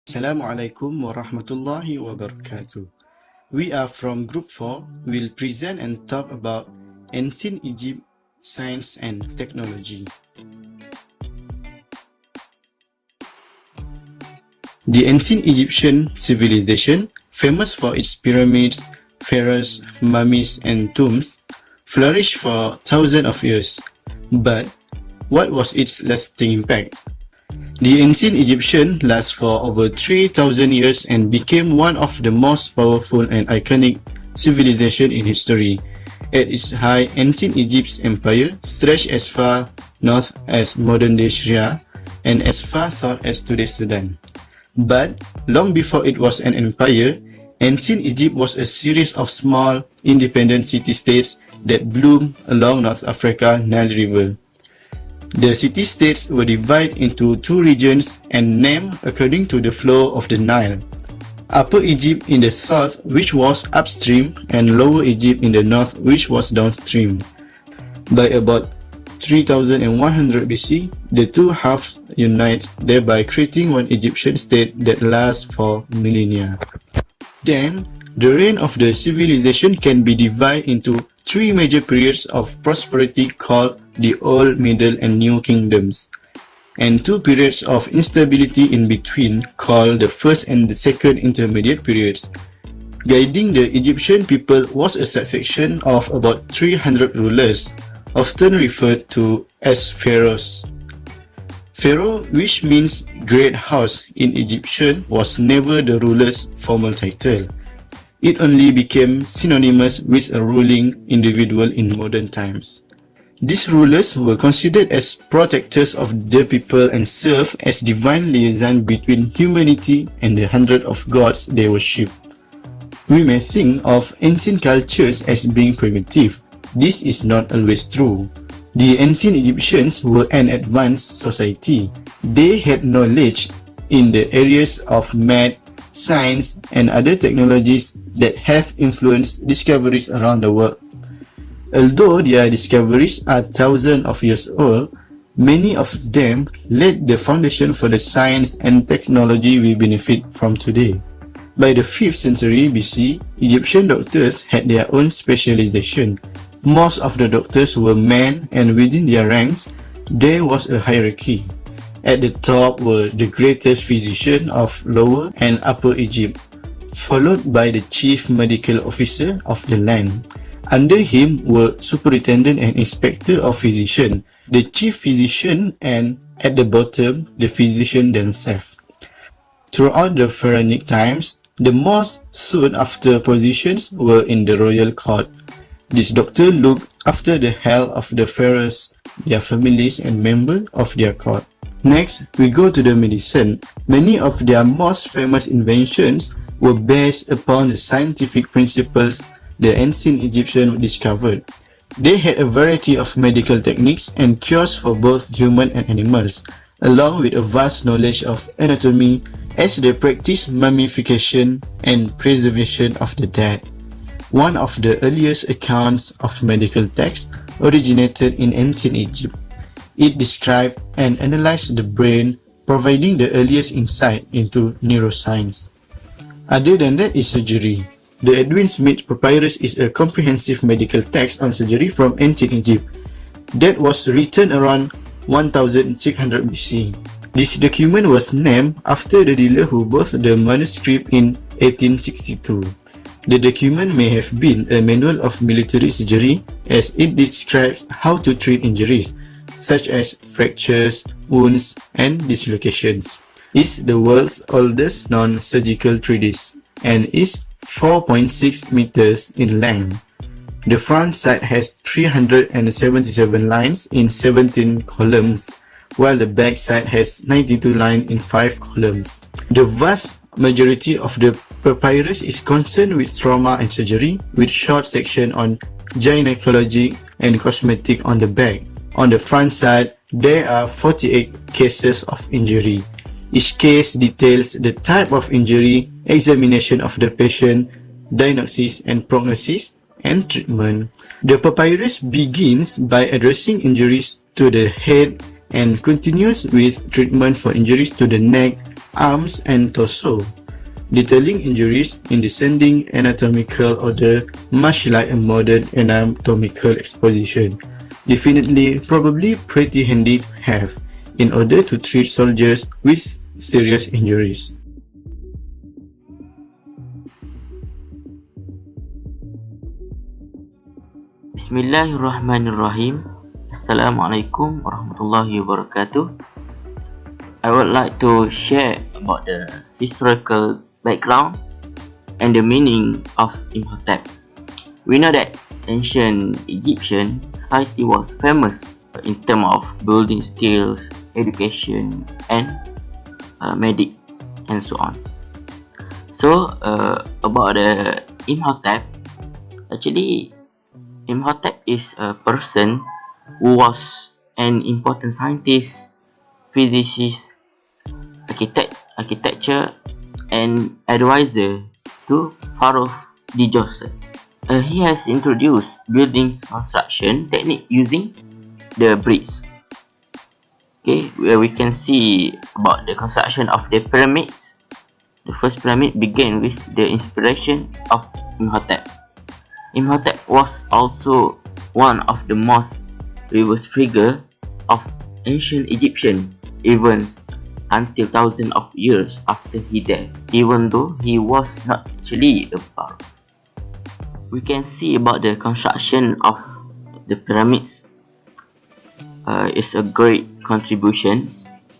Assalamualaikum warahmatullahi wabarakatuh. We are from Group 4. We'll present and talk about ancient Egypt, science and technology. The ancient Egyptian civilization, famous for its pyramids, pharaohs, mummies and tombs, flourished for thousands of years. But what was its lasting impact? The ancient Egyptian lasted for over 3,000 years and became one of the most powerful and iconic civilizations in history. At its height, ancient Egypt's empire stretched as far north as modern-day Syria and as far south as today's Sudan. But long before it was an empire, ancient Egypt was a series of small, independent city-states that bloomed along North Africa's Nile River. The city-states were divided into two regions and named according to the flow of the Nile. Upper Egypt in the south, which was upstream, and Lower Egypt in the north, which was downstream. By about 3100 BC, the two halves unite, thereby creating one Egyptian state that lasts for millennia. Then, the reign of the civilization can be divided into three major periods of prosperity called the Old, Middle and New Kingdoms, and two periods of instability in between called the First and the Second Intermediate periods. Guiding the Egyptian people was a succession of about 300 rulers, often referred to as pharaohs. Pharaoh, which means great house in Egyptian, was never the ruler's formal title. It only became synonymous with a ruling individual in modern times. These rulers were considered as protectors of the people and served as divine liaison between humanity and the hundred of gods they worshipped. We may think of ancient cultures as being primitive. This is not always true. The ancient Egyptians were an advanced society. They had knowledge in the areas of math, science, and other technologies that have influenced discoveries around the world. Although their discoveries are thousands of years old, many of them laid the foundation for the science and technology we benefit from today. By the 5th century BC, Egyptian doctors had their own specialization. Most of the doctors were men, and within their ranks, there was a hierarchy. At the top were the greatest physicians of Lower and Upper Egypt, followed by the chief medical officer of the land. Under him were superintendent and inspector of physician, the chief physician, and at the bottom, the physician themselves. Throughout the pharaonic times, the most sought after positions were in the royal court. This doctor looked after the health of the pharaohs, their families, and members of their court. Next, we go to the medicine. Many of their most famous inventions were based upon the scientific principles the ancient Egyptians discovered. They had a variety of medical techniques and cures for both human and animals, along with a vast knowledge of anatomy as they practiced mummification and preservation of the dead. One of the earliest accounts of medical texts originated in ancient Egypt. It described and analyzed the brain, providing the earliest insight into neuroscience. Other than that is surgery. The Edwin Smith Papyrus is a comprehensive medical text on surgery from ancient Egypt that was written around 1600 BC. This document was named after the dealer who bought the manuscript in 1862. The document may have been a manual of military surgery, as it describes how to treat injuries, such as fractures, wounds, and dislocations. It's the world's oldest non-surgical treatise and is 4.6 meters in length. The front side has 377 lines in 17 columns, while the back side has 92 lines in 5 columns. The vast majority of the papyrus is concerned with trauma and surgery, with short sections on gynecology and cosmetic on the back. On the front side, there are 48 cases of injury. Each case details the type of injury, examination of the patient, diagnosis and prognosis, and treatment. The papyrus begins by addressing injuries to the head and continues with treatment for injuries to the neck, arms and torso, detailing injuries in descending anatomical order, much like a modern anatomical exposition. Definitely, probably pretty handy to have in order to treat soldiers with serious injuries. Bismillahirrahmanirrahim. Assalamualaikum warahmatullahi wabarakatuh. I would like to share about the historical background and the meaning of Imhotep. We know that ancient Egyptian society was famous in terms of building skills, education, and medics, and so on. So, about the Imhotep, actually, Imhotep is a person who was an important scientist, physicist, architecture, and advisor to Pharaoh Djoser. He has introduced buildings construction technique using the bricks. Okay, where we can see about the construction of the pyramids. The first pyramid began with the inspiration of Imhotep. Imhotep was also one of the most revered figures of ancient Egyptian, even until thousands of years after his death, even though he was not actually a pharaoh. We can see about the construction of the pyramids is a great contribution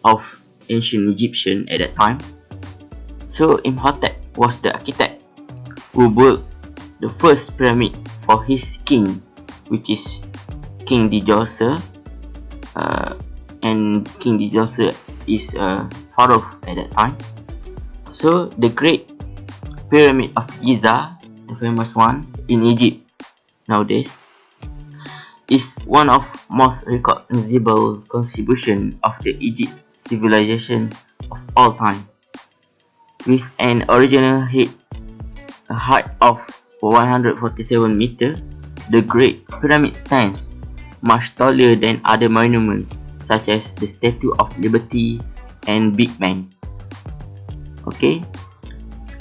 of ancient Egyptian at that time. So Imhotep was the architect who built the first pyramid for his king, which is King Djoser, and King Djoser is a pharaoh at that time. So the Great Pyramid of Giza, the famous one in Egypt nowadays, is one of most recognizable contribution of the Egypt civilization of all time. With an original height of 147 meters, the Great Pyramid stands much taller than other monuments such as the Statue of Liberty and Big Ben. Okay,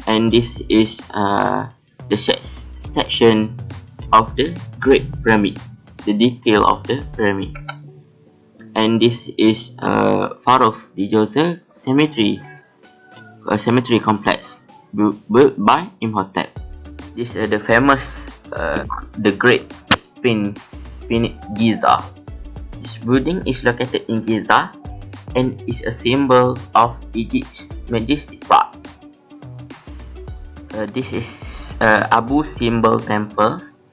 and this is the section of the Great Pyramid, the detail of the pyramid. And this is Pharaoh Djoser cemetery, a cemetery complex built by Imhotep. This is the famous, the Great Sphinx Giza. This building is located in Giza and is a symbol of Egypt's majestic pride. This is Abu Simbel temples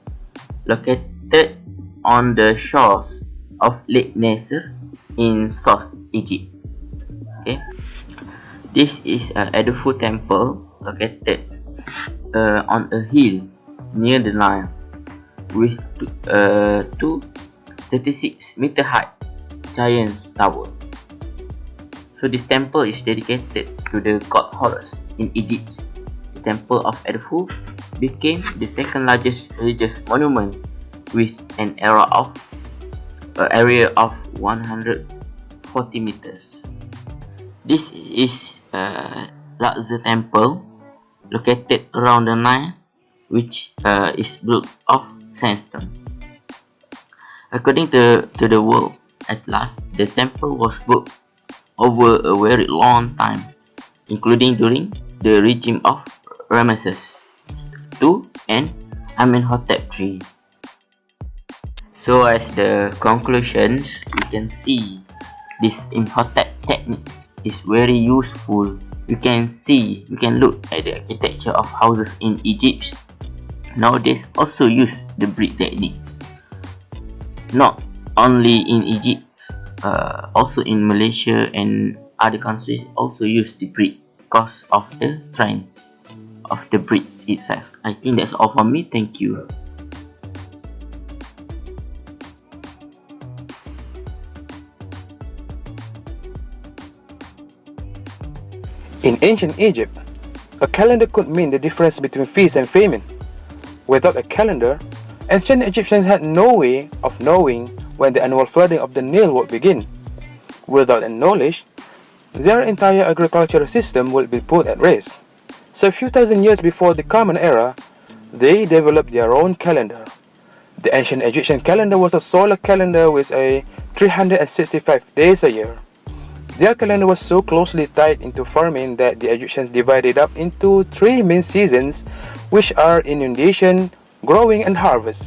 located on the shores of Lake Nasser in South Egypt. Okay, this is Edfu temple located on a hill near the Nile with two 36-meter high giant tower. So this temple is dedicated to the god Horus in Egypt. The temple of Edfu became the second largest religious monument with an area of 140 meters. This is Luxor temple located around the Nile, which is built of sandstone. According to the World Atlas, the temple was built over a very long time, including during the regime of Ramesses II and Amenhotep III. So as the conclusions, we can see this Imhotep techniques is very useful. We can look at the architecture of houses in Egypt. Nowadays also use the brick techniques. Not only in Egypt, also in Malaysia and other countries also use the brick because of the strength of the bricks itself. I think that's all from me. Thank you. In ancient Egypt, a calendar could mean the difference between feast and famine. Without a calendar, ancient Egyptians had no way of knowing when the annual flooding of the Nile would begin. Without that knowledge, their entire agricultural system will be put at risk. So a few thousand years before the Common Era, they developed their own calendar. The ancient Egyptian calendar was a solar calendar with a 365 days a year. Their calendar was so closely tied into farming that the Egyptians divided up into 3 main seasons, which are inundation, growing, and harvest.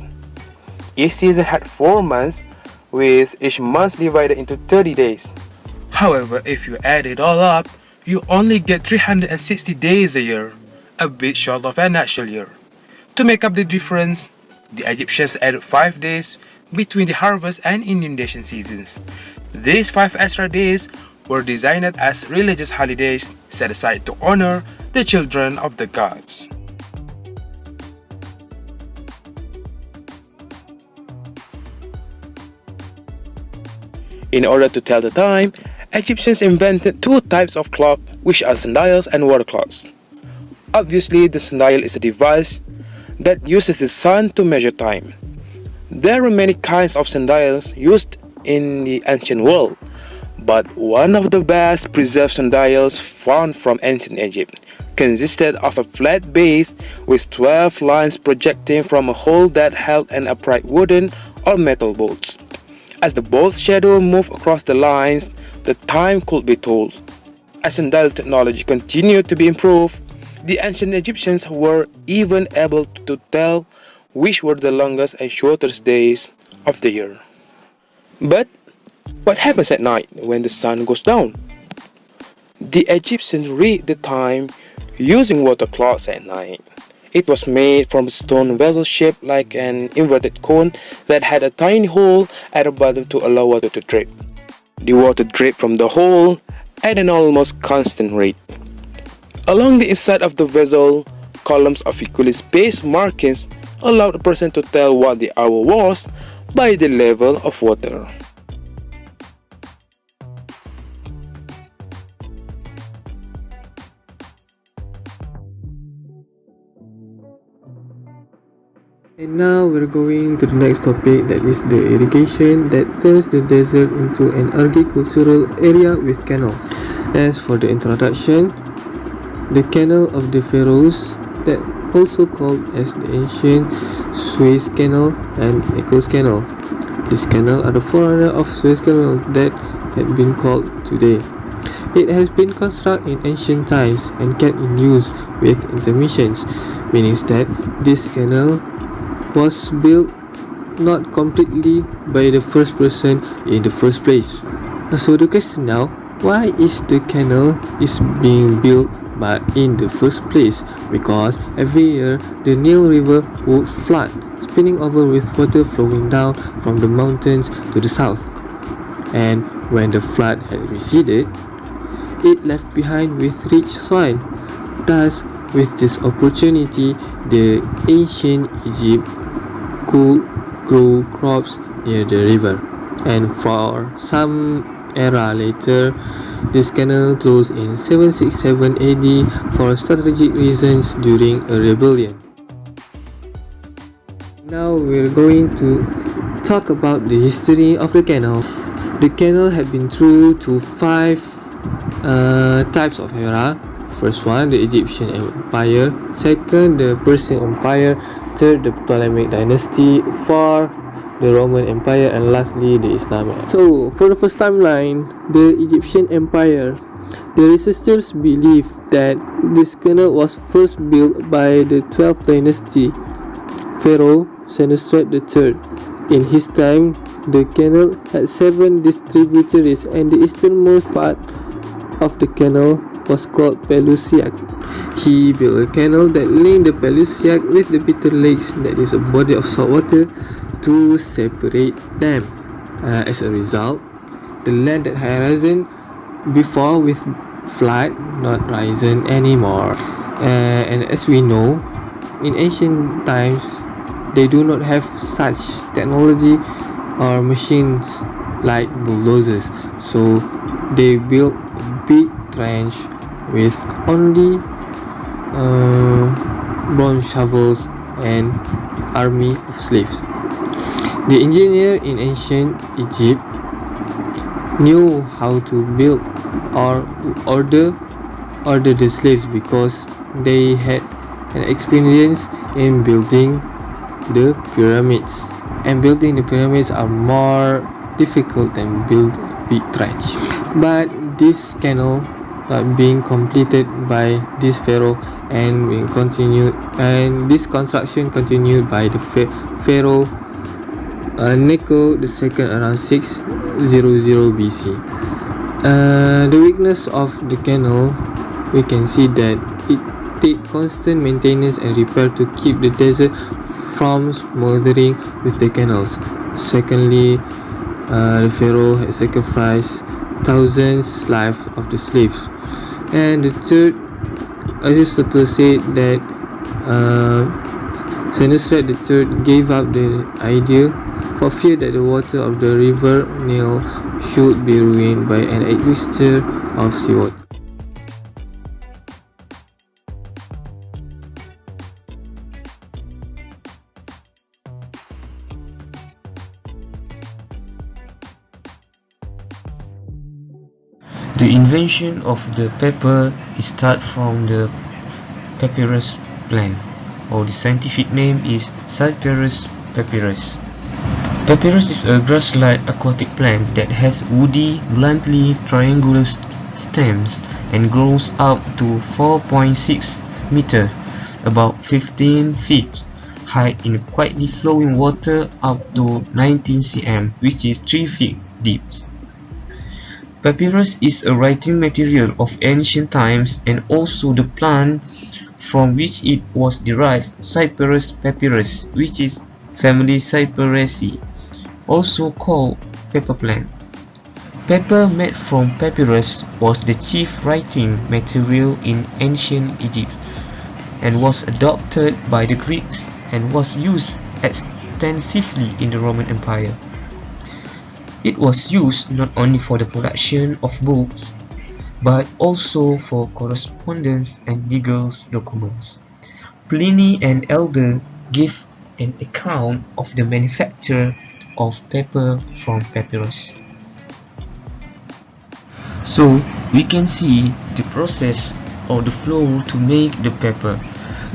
Each season had 4 months, with each month divided into 30 days. However, if you add it all up, you only get 360 days a year, a bit short of an actual year. To make up the difference, the Egyptians added 5 days between the harvest and inundation seasons. These 5 extra days were designed as religious holidays set aside to honor the children of the gods. In order to tell the time, Egyptians invented 2 types of clock, which are sundials and water clocks. Obviously, the sundial is a device that uses the sun to measure time. There are many kinds of sundials used in the ancient world, but one of the best preserved sundials found from ancient Egypt consisted of a flat base with 12 lines projecting from a hole that held an upright wooden or metal bolt. As the bolt's shadow moved across the lines, the time could be told. As sundial technology continued to be improved, the ancient Egyptians were even able to tell which were the longest and shortest days of the year. But what happens at night when the sun goes down? The Egyptians read the time using water clocks at night. It was made from a stone vessel shaped like an inverted cone that had a tiny hole at the bottom to allow water to drip. The water dripped from the hole at an almost constant rate. Along the inside of the vessel, columns of equally spaced markings allowed a person to tell what the hour was by the level of water. And now we're going to the next topic, that is the irrigation that turns the desert into an agricultural area with canals. As for the introduction, the Canal of the Pharaohs, that also called as the ancient Suez Canal and Echoes Canal. This canal are the forerunner of Suez Canal that had been called today. It has been constructed in ancient times and kept in use with intermissions, meaning that this canal was built not completely by the first person in the first place. So the question now, why is the canal is being built but in the first place? Because every year the Nile River would flood, spilling over with water flowing down from the mountains to the south. And when the flood had receded, it left behind with rich soil. Thus, with this opportunity, the ancient Egypt could grow crops near the river. And for some era later, this canal closed in 767 AD for strategic reasons during a rebellion. Now we're going to talk about the history of the canal. The canal had been through to 5 types of era. First one, the Egyptian Empire. Second, the Persian Empire. Third, the Ptolemaic Dynasty. Fourth, the Roman Empire. And lastly, the Islamic. So, for the first timeline, the Egyptian Empire. The researchers believe that this canal was first built by the 12th dynasty, Pharaoh Senusret III. In his time, the canal had 7 distributaries, and the easternmost part of the canal was called Pelusiac. He built a canal that linked the Pelusiac with the Bitter Lakes, that is a body of salt water, to separate them. As a result, the land that had risen before with flood not risen anymore. And as we know, in ancient times, they do not have such technology or machines like bulldozers, so they built a big trench with only bronze shovels and army of slaves. The engineer in ancient Egypt knew how to build or order the slaves because they had an experience in building the pyramids, and building the pyramids are more difficult than build big trench. But this canal being completed by this pharaoh and being continued, and this construction continued by the pharaoh Necho II around 600 BC. The weakness of the canal, we can see that it take constant maintenance and repair to keep the desert from smothering with the canals. Secondly, the pharaoh had sacrificed thousands lives of the slaves. And the third, Aristotle said that Senusret III gave up the idea for fear that the water of the river Nile should be ruined by an admixture of seawater. The invention of the paper starts from the papyrus plant, or the scientific name is Papyrus papyrus. Papyrus is a grass-like aquatic plant that has woody, bluntly triangular stems and grows up to 4.6 meters, about 15 feet high in quietly flowing water up to 19 cm, which is 3 feet deep. Papyrus is a writing material of ancient times and also the plant from which it was derived, Cyperus papyrus, which is family Cyperaceae, also called paper plant. Paper made from papyrus was the chief writing material in ancient Egypt and was adopted by the Greeks and was used extensively in the Roman Empire. It was used not only for the production of books, but also for correspondence and legal documents. Pliny and Elder give an account of the manufacture of paper from papyrus. So we can see the process or the flow to make the paper.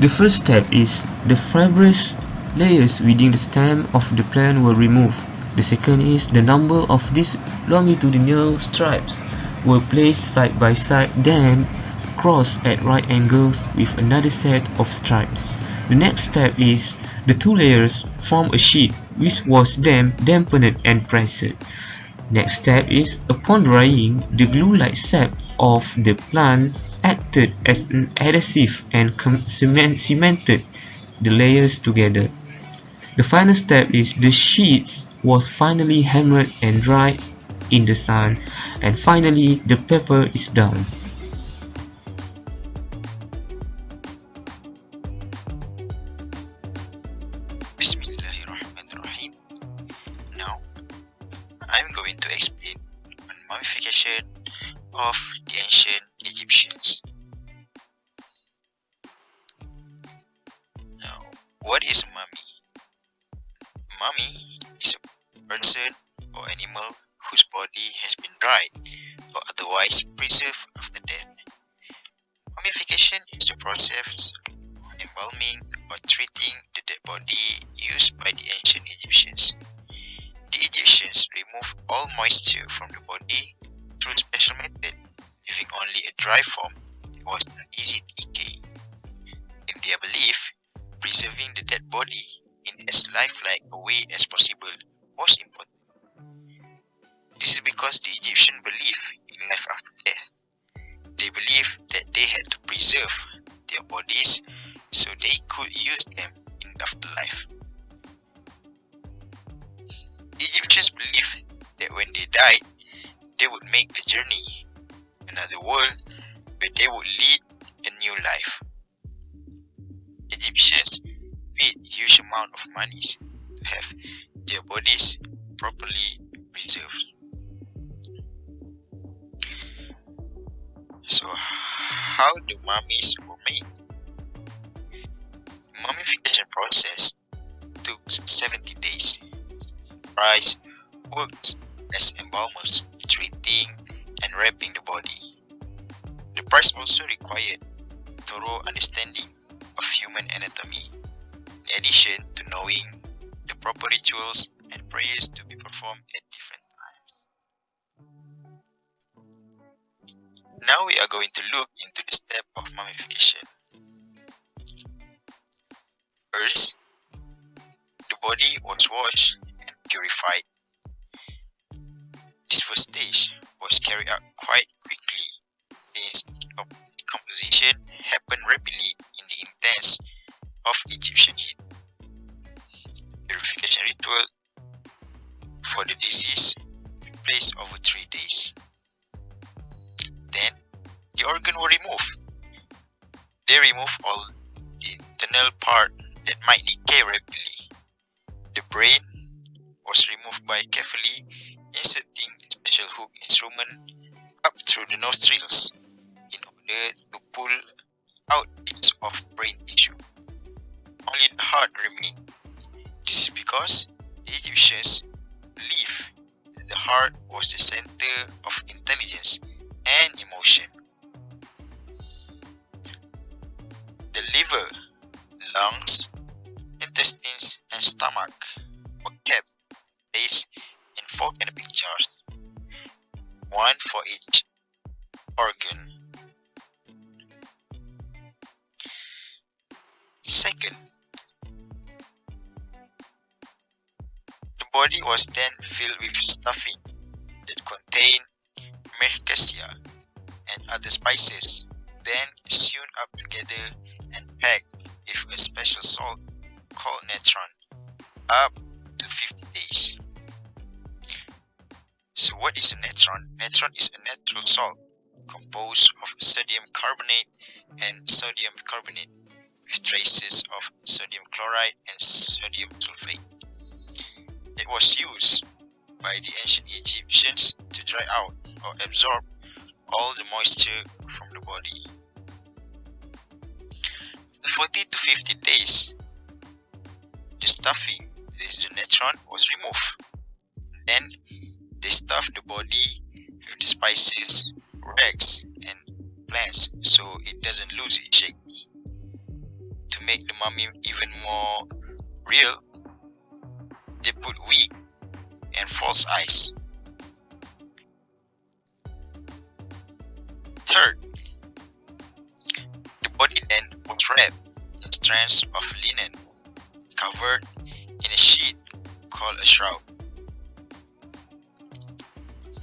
The first step is the fibrous layers within the stem of the plant were removed. The second is the number of these longitudinal stripes were placed side by side, then crossed at right angles with another set of stripes. The next step is the two layers form a sheet which was then dampened and pressed. Next step is upon drying, the glue-like sap of the plant acted as an adhesive and cemented the layers together. The final step is the sheets was finally hammered and dried in the sun, and finally the paper is done. Bismillahirrahmanirrahim. Now, I'm going to explain on mummification of the ancient Egyptians. Now, what is a mummy? Mummy is a person or animal whose body has been dried or otherwise preserved after death. Mummification is the process of embalming or treating the dead body used by the ancient Egyptians. The Egyptians removed all moisture from the body through a special method, leaving only a dry form that was not easy to decay. In their belief, preserving the dead body in as lifelike a way as possible was important. This is because the Egyptian believed in life after death. They believed that they had to preserve their bodies so they could use them in the afterlife. The Egyptians believed that when they died, they would make a journey, another world where they would lead a new life. Egyptians paid huge amount of money to have their bodies properly preserved. So, how the mummies were made? The mummification process took 70 days. Price worked as embalmers, treating and wrapping the body. The priest also required thorough understanding of human anatomy, in addition to knowing the proper rituals and prayers to be performed at different times. Now we are going to look into the step of mummification. First, the body was washed and purified. This first stage was carried out quite quickly since decomposition happened rapidly in the intense of Egyptian heat. Purification ritual for the deceased took place over 3 days. Then, the organs were removed. They removed all the internal part that might decay rapidly. The brain was removed by carefully inserting a special hook instrument up through the nostrils in order to pull out bits of brain tissue. Only the heart remained. This is because the Egyptians believed that the heart was the center of intelligence and emotion. The liver, lungs, intestines, and stomach were kept placed in 4 canopic jars, one for each organ. Second, the body was then filled with stuffing that contained mercasia and other spices, then sewn up together and packed with a special salt called natron, up to 50 days. So what is a natron? Natron is a natural salt composed of sodium carbonate and sodium bicarbonate with traces of sodium chloride and sodium sulfate. It was used by the ancient Egyptians to dry out or absorb all the moisture from the body. In 40 to 50 days, the stuffing, that is the natron, was removed. Then they stuffed the body with the spices, rags, and plants so it doesn't lose its shape. To make the mummy even more real, they put wig and false eyes. Third, the body then was wrapped in strands of linen, covered in a sheet called a shroud.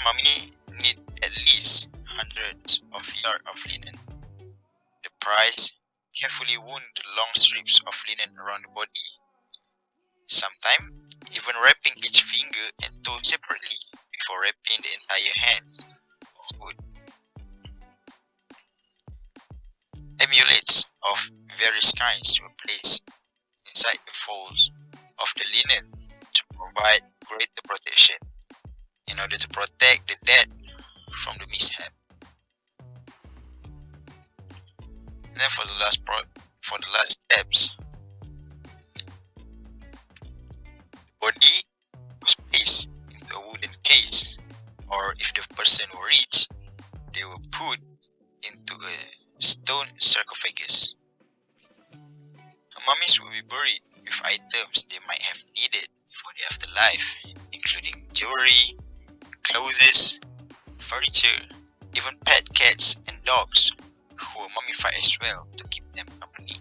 Mummy need at least hundreds of yards of linen. The priest carefully wound the long strips of linen around the body, sometimes even wrapping each finger and toe separately before wrapping the entire hands or foot. Amulets of various kinds were placed inside the folds of the linen to provide greater protection in order to protect the dead from the mishap. And then for the last steps, the body was placed into a wooden case, or if the person were rich, they were put into a stone sarcophagus. Mummies will be buried with items they might have needed for the afterlife, including jewelry, clothes, furniture, even pet cats and dogs who were mummified as well to keep them company.